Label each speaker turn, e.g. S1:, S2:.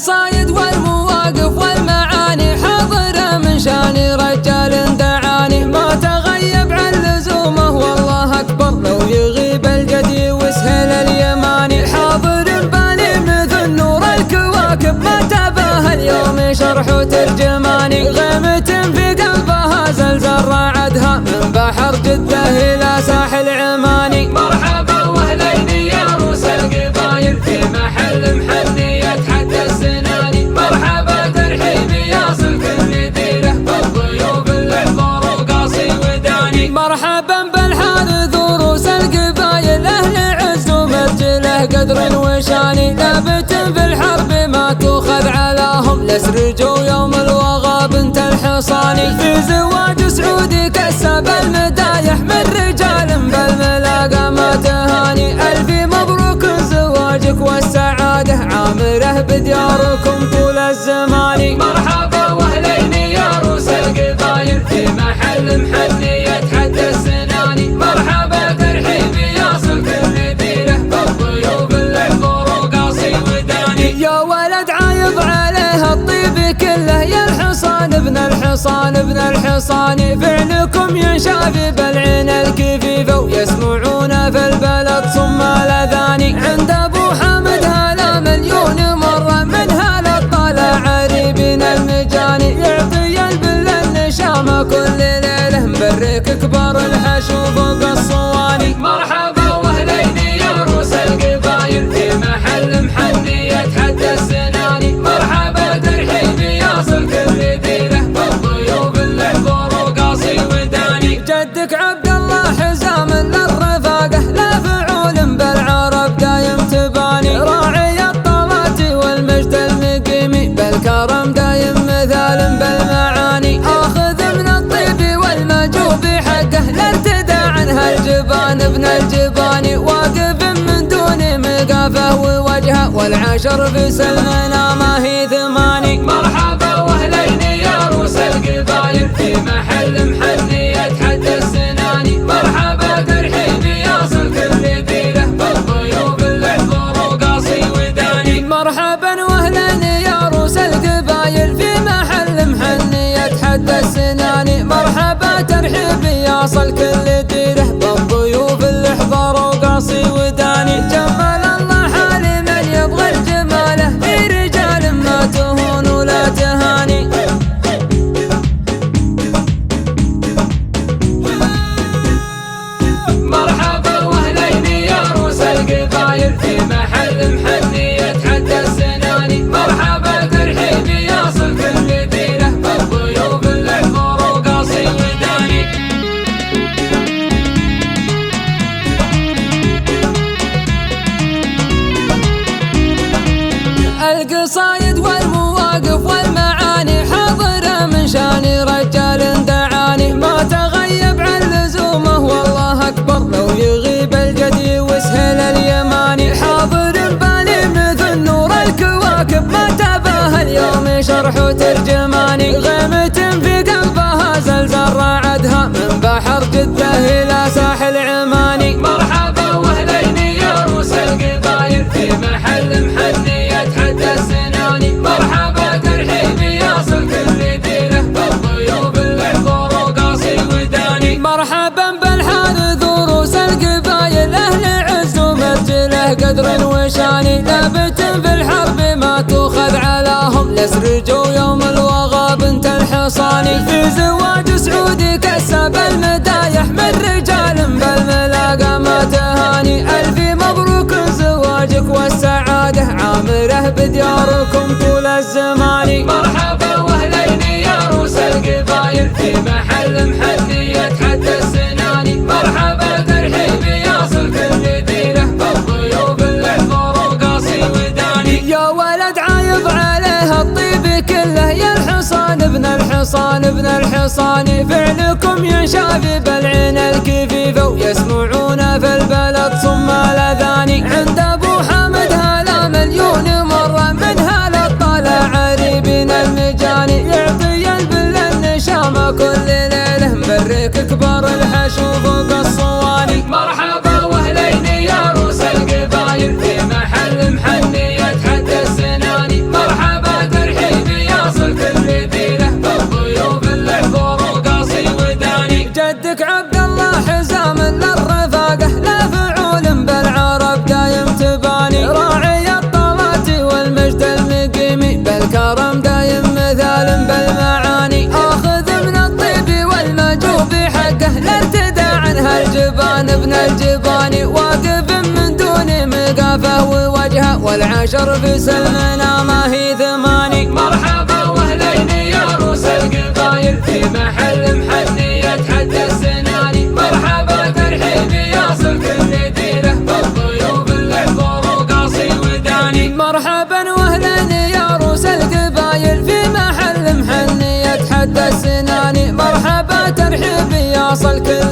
S1: القصايد والمواقف والمعاني حاضرة من شان رجال دعاني ما تغيب عن لزومه والله أكبر لو يغيب الجدي وسهل اليماني حاضر بالي مثل نور الكواكب ما تباهى اليوم شرح وترجماني غيمة في قلبها زلزال راعدها من بحر جدة إلى ساحل عماني
S2: مرحبا واهلين يا روس القبايل في محل محني يتحدى السناني مرحبا ترحيبي يصل كل ديره بالضيوف الحضور وقاصي وداني
S1: مرحبا بالحارث وروس القبايل أهل عز ومرجله قدر وشاني ثابت في الحرب ما تؤخذ علاهم لسرجوا يوم الوغى بنت الحصاني في زواج سعودي كسب المدايح من رجال بالملاقى ما تهاني ألف مبروك زواجك والسعادة عامره بدياركم طول الزمان
S2: مرحبا واهلين يا روس القبايل في محل محني يتحدى السناني مرحبا ترحيبي يصل كل ديره بالضيوف الحضور وقاصي وداني
S1: يا ولد عايض عليه الطيب كله يا الحصان ابن الحصان ابن الحصان فعلكم ينشاف بالعين الكفيفة ويسمعون في البلد صم الاذاني عند ابو حامد هلا مليون مرة من هلا الطالع عريبين المجاني يعطي البل النشامة كل ليلة مبرك كبار الحشو فوق الصواني
S2: مرحبا واهلين يا روس القبايل في محل محني يتحدى السناني مرحبا ترحيبي يصل كل ديره بالضيوف الحضور وقاصي وداني
S1: جدك عبد الله حزام للرفاقة لا فعول بالعرب دايم تباني راعي الطلات والمجد المقيمي بالكرم دايم مثال بالمعاني آخذ من الطيب والمجوب حقه لارتدى عنها الجبان ابن الجباني واقف من دون مقافه ووجهه والعشر في سلمنا ما هي ثماني
S2: مرحبا واهلين يا روس القبايل في محل محني يتحدى السناني مرحبا ترحيبي يصل كل ديره بالضيوف الحضور وقاصي وداني
S1: مرحبا واهلا يا روس القبايل في محل محني يتحدى السناني مرحبا ترحيبي يصل كل ديره بالضيوف الحضور وقاصي وداني جمال الله حالي من يبغى الجماله في رجال ما تهون ولا تهاني
S2: مرحبا واهلين يا روس القبايل في محل محني يتحدى السناني مرحبا ترحيبي يصل كل ديره بالضيوف الحضور وقاصي وداني
S1: القصايد والمواقف والمعاني حاضرة من شان رجال دعاني ما تغيب عن لزومه والله أكبر لو يغيب الجدي وسهل اليماني حاضر بالي مثل نور الكواكب ما تباهى اليوم شرح وترجماني غيمة في قلبها زلزال راعدها من بحر جدة إلى ساحل عماني
S2: مرحبا واهلين يا روس القبايل في محل محني يتحدى السناني مرحبا ترحيبي يصل كل ديره بالضيوف الحضور وقاصي وداني
S1: مرحبا بالحارث وروس القبايل أهل عز ومرجله قدر وشاني ثابت في الحرب ما تؤخذ علاهم لسرجوا يوم الوغى بنت الحصاني في زواج سعودي كسب المدايح من رجال بالملاقى ما تهاني ألف مبروك زواجك والسعادة عامره بدياركم طول الزمان
S2: مرحبا واهلين يا روس القبايل في محل محني يتحدى السناني مرحبا ترحيبي يصل كل ديره بالضيوف الحضور وقاصي وداني
S1: يا ولد عايض عليه الطيب كله يا الحصان ابن الحصان ابن الحصان فعلكم ينشاف بالعين الكفيفة ويسمعون في البلد صم الاذاني عند ابو حامد هلا مليون مرة من هلا الطالع عريبين المجاني يعطي البل النشامة كل ليلة مبرك كبار الحشو فوق الصواني
S2: مرحبا واهلين يا روس القبايل في محل محني يتحدى السناني مرحبا
S1: والعشر في سلمنا ما هي ثماني.
S2: مرحبا واهلين يا روس القبايل في محل محني يتحدى السناني. مرحبا ترحيبي يصل كل ديره بالضيوف الحضور وقاصي وداني.
S1: مرحبا واهلين يا روس القبايل في محل محني يتحدى السناني. مرحبا ترحيبي يصل كل